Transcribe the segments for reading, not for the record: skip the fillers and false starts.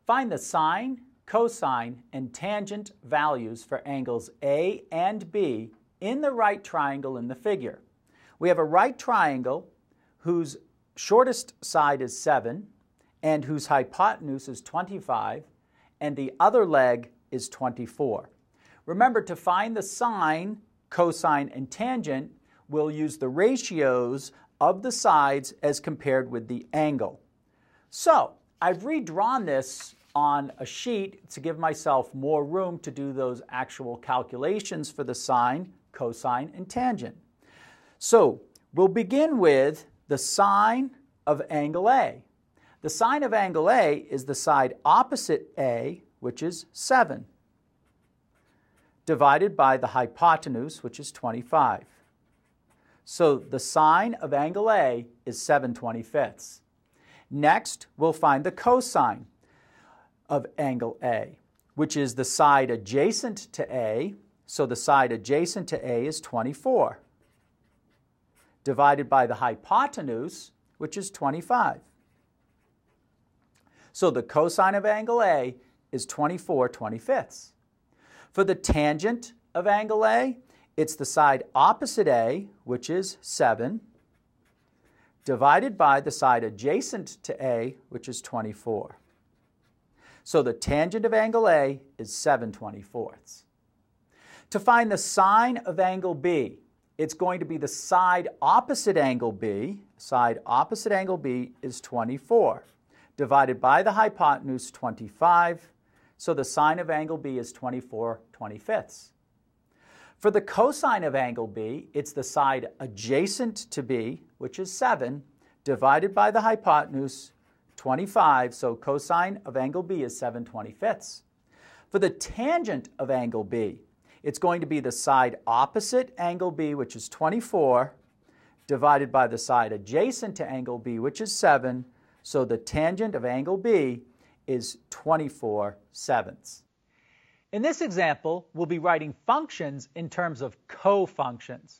Find the sine, cosine, and tangent values for angles A and B in the right triangle in the figure. We have a right triangle whose shortest side is 7 and whose hypotenuse is 25, and the other leg is 24. Remember, to find the sine, cosine, and tangent, we'll use the ratios of the sides as compared with the angle. So, I've redrawn this on a sheet to give myself more room to do those actual calculations for the sine, cosine, and tangent. So, we'll begin with the sine of angle A. The sine of angle A is the side opposite A, which is 7, divided by the hypotenuse, which is 25. So the sine of angle A is 7/25. Next, we'll find the cosine of angle A, which is the side adjacent to A. So the side adjacent to A is 24, divided by the hypotenuse, which is 25. So the cosine of angle A is 24/25. For the tangent of angle A, it's the side opposite A, which is 7, divided by the side adjacent to A, which is 24. So the tangent of angle A is 7/24. To find the sine of angle B, it's going to be the side opposite angle B. Side opposite angle B is 24, divided by the hypotenuse, 25. So the sine of angle B is 24/25. For the cosine of angle B, it's the side adjacent to B, which is 7, divided by the hypotenuse, 25. So cosine of angle B is 7/25. For the tangent of angle B, it's going to be the side opposite angle B, which is 24, divided by the side adjacent to angle B, which is 7. So the tangent of angle B is 24/7. In this example, we'll be writing functions in terms of cofunctions.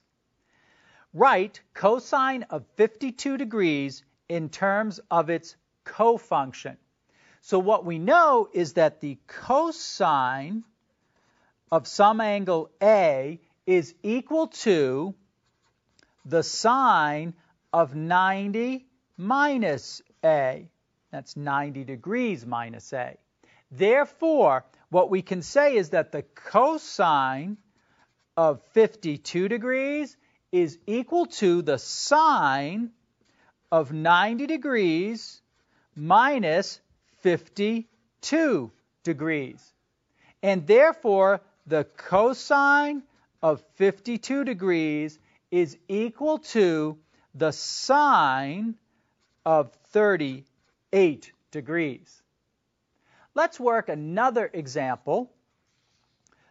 Write cosine of 52 degrees in terms of its cofunction. So what we know is that the cosine of some angle A is equal to the sine of 90 minus A. That's 90 degrees minus A. Therefore, what we can say is that the cosine of 52 degrees is equal to the sine of 90 degrees minus 52 degrees. And therefore, the cosine of 52 degrees is equal to the sine of 38 degrees. Let's work another example.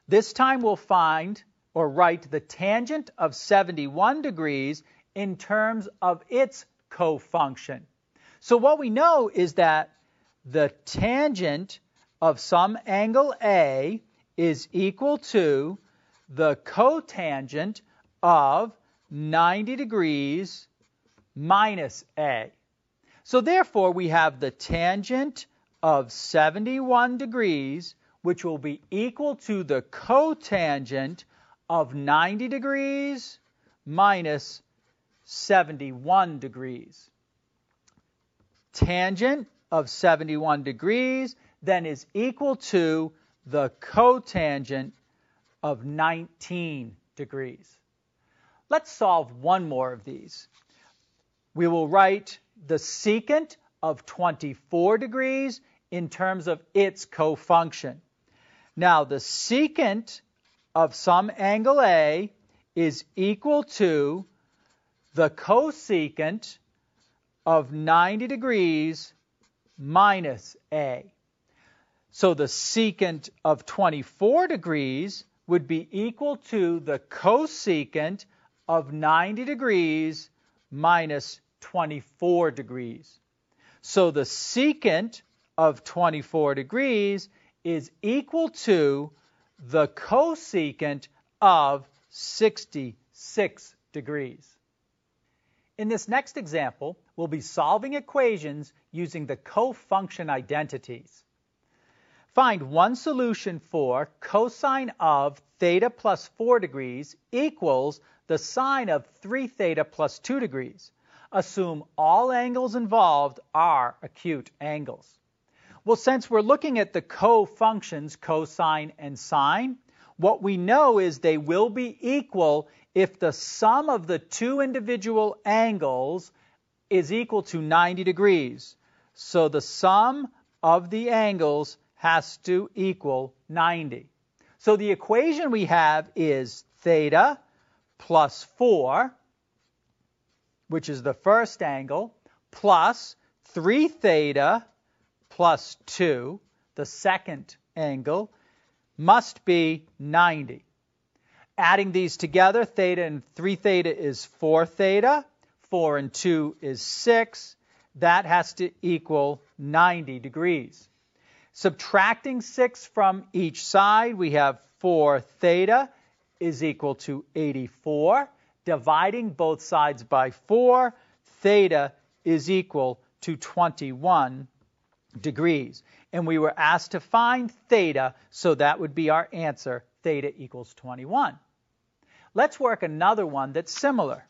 This time we'll find or write the tangent of 71 degrees in terms of its cofunction. So what we know is that the tangent of some angle A is equal to the cotangent of 90 degrees minus A. So therefore, we have the tangent of 71 degrees, which will be equal to the cotangent of 90 degrees minus 71 degrees. Tangent of 71 degrees then is equal to the cotangent of 19 degrees. Let's solve one more of these. We will write the secant of 24 degrees in terms of its cofunction. Now, the secant of some angle A is equal to the cosecant of 90 degrees minus A. So the secant of 24 degrees would be equal to the cosecant of 90 degrees minus 24 degrees. So the secant of 24 degrees is equal to the cosecant of 66 degrees. In this next example, we'll be solving equations using the cofunction identities. Find one solution for cosine of theta plus 4 degrees equals the sine of 3 theta plus 2 degrees. Assume all angles involved are acute angles. Well, since we're looking at the co-functions, cosine and sine, what we know is they will be equal if the sum of the two individual angles is equal to 90 degrees. So the sum of the angles has to equal 90. So the equation we have is theta plus 4, which is the first angle, plus 3 theta plus 2, the second angle, must be 90. Adding these together, theta and 3 theta is 4 theta, 4 and 2 is 6. That has to equal 90 degrees. Subtracting 6 from each side, we have 4 theta is equal to 84. Dividing both sides by 4, theta is equal to 21 degrees. And we were asked to find theta, so that would be our answer, theta equals 21. Let's work another one that's similar.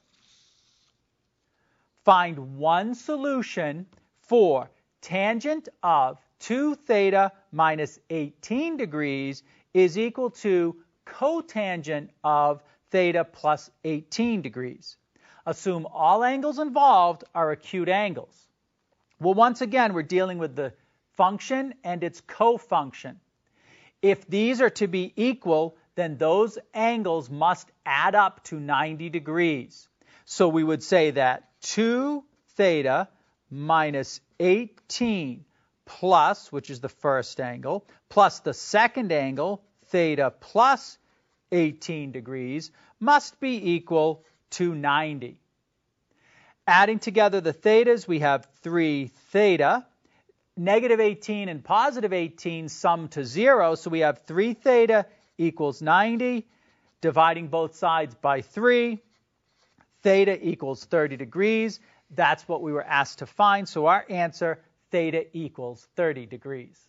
Find one solution for tangent of 2 theta minus 18 degrees is equal to cotangent of theta plus 18 degrees. Assume all angles involved are acute angles. Well, once again, we're dealing with the function and its cofunction. If these are to be equal, then those angles must add up to 90 degrees. So we would say that 2 theta minus 18 plus, which is the first angle, plus the second angle, theta plus 18 degrees, must be equal to 90. Adding together the thetas, we have 3 theta. Negative 18 and positive 18 sum to 0, so we have 3 theta equals 90. Dividing both sides by 3, theta equals 30 degrees. That's what we were asked to find, so our answer, theta equals 30 degrees.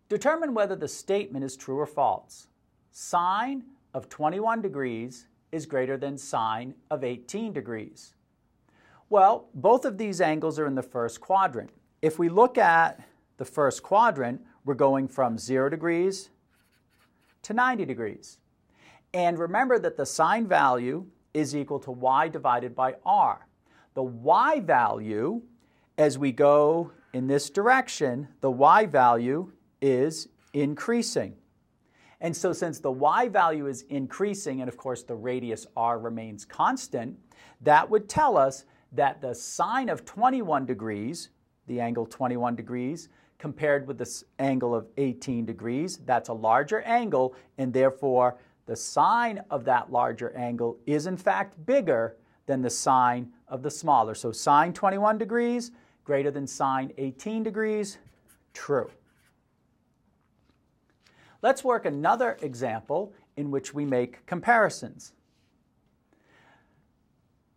Determine whether the statement is true or false. Sine of 21 degrees is greater than sine of 18 degrees. Well, both of these angles are in the first quadrant. If we look at the first quadrant, we're going from 0 degrees to 90 degrees. And remember that the sine value is equal to y divided by r. The y value, as we go in this direction, the y value is increasing. And so since the y value is increasing, and of course the radius r remains constant, that would tell us that the sine of 21 degrees, the angle 21 degrees, compared with the angle of 18 degrees, that's a larger angle, and therefore the sine of that larger angle is in fact bigger than the sine of the smaller. So sine 21 degrees greater than sine 18 degrees, true. Let's work another example in which we make comparisons.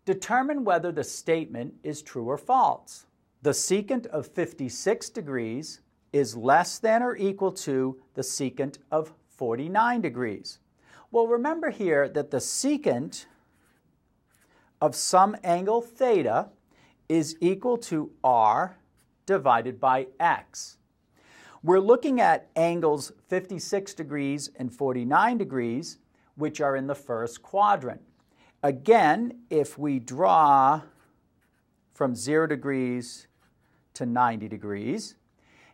Determine whether the statement is true or false. The secant of 56 degrees is less than or equal to the secant of 49 degrees. Well, remember here that the secant of some angle theta is equal to r divided by x. We're looking at angles 56 degrees and 49 degrees, which are in the first quadrant. Again, if we draw from 0 degrees to 90 degrees,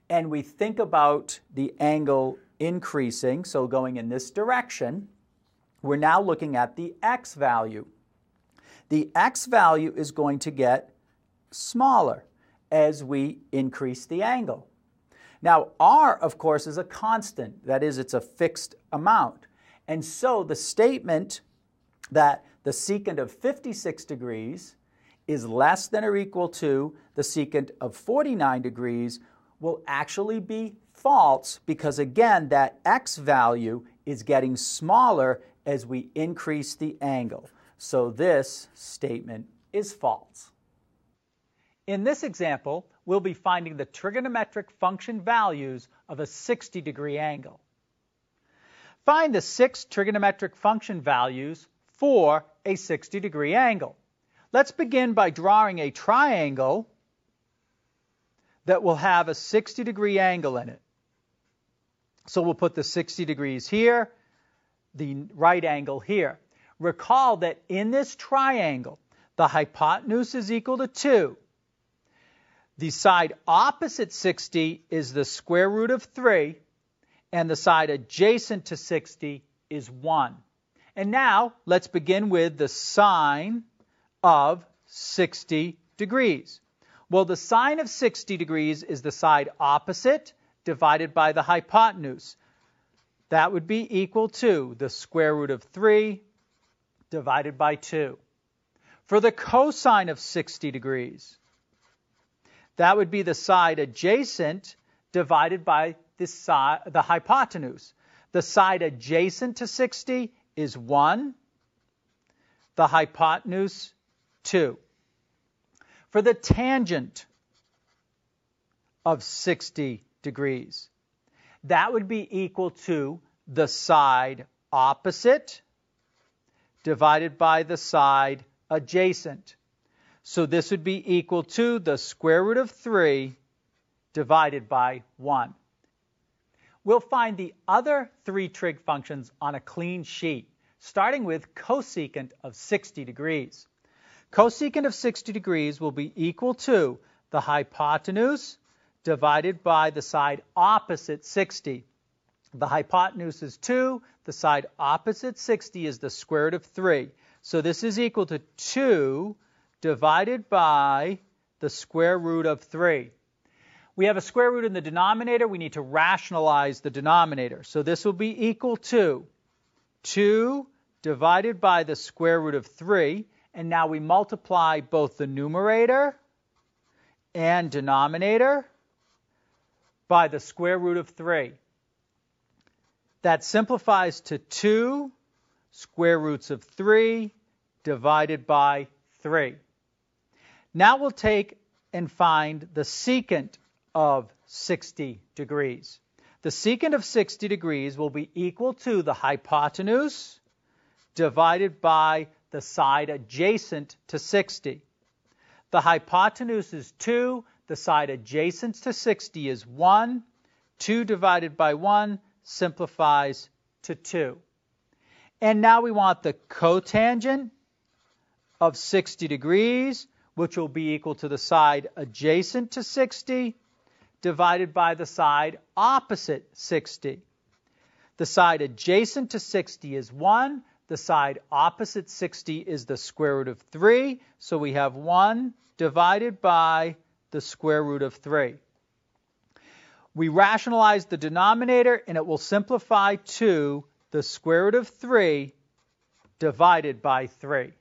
and we think about the angle increasing, so going in this direction, we're now looking at the x value. The x value is going to get smaller as we increase the angle. Now, r, of course, is a constant. That is, it's a fixed amount. And so the statement that the secant of 56 degrees is less than or equal to the secant of 49 degrees will actually be false because, again, that x value is getting smaller as we increase the angle. So this statement is false. In this example, we'll be finding the trigonometric function values of a 60-degree angle. Find the 6 trigonometric function values for a 60-degree angle. Let's begin by drawing a triangle that will have a 60-degree angle in it. So we'll put the 60 degrees here, the right angle here. Recall that in this triangle, the hypotenuse is equal to 2. The side opposite 60 is the square root of 3, and the side adjacent to 60 is 1. And now, let's begin with the sine of 60 degrees. Well, the sine of 60 degrees is the side opposite divided by the hypotenuse. That would be equal to the square root of 3 divided by 2. For the cosine of 60 degrees, that would be the side adjacent divided by the hypotenuse. The side adjacent to 60 is 1, the hypotenuse 2. For the tangent of 60 degrees, that would be equal to the side opposite divided by the side adjacent. So this would be equal to the square root of 3 divided by 1. We'll find the other 3 trig functions on a clean sheet, starting with cosecant of 60 degrees. Cosecant of 60 degrees will be equal to the hypotenuse divided by the side opposite 60. The hypotenuse is 2. The side opposite 60 is the square root of 3. So this is equal to 2 divided by the square root of 3. We have a square root in the denominator. We need to rationalize the denominator. So this will be equal to 2 divided by the square root of 3. And now we multiply both the numerator and denominator by the square root of 3. That simplifies to 2 square roots of 3 divided by 3. Now we'll take and find the secant of 60 degrees. The secant of 60 degrees will be equal to the hypotenuse divided by the side adjacent to 60. The hypotenuse is 2. The side adjacent to 60 is 1. 2 divided by 1 simplifies to 2. And now we want the cotangent of 60 degrees, which will be equal to the side adjacent to 60 divided by the side opposite 60. The side adjacent to 60 is 1. The side opposite 60 is the square root of 3. So we have 1 divided by the square root of 3. We rationalize the denominator, and it will simplify to the square root of 3 divided by 3.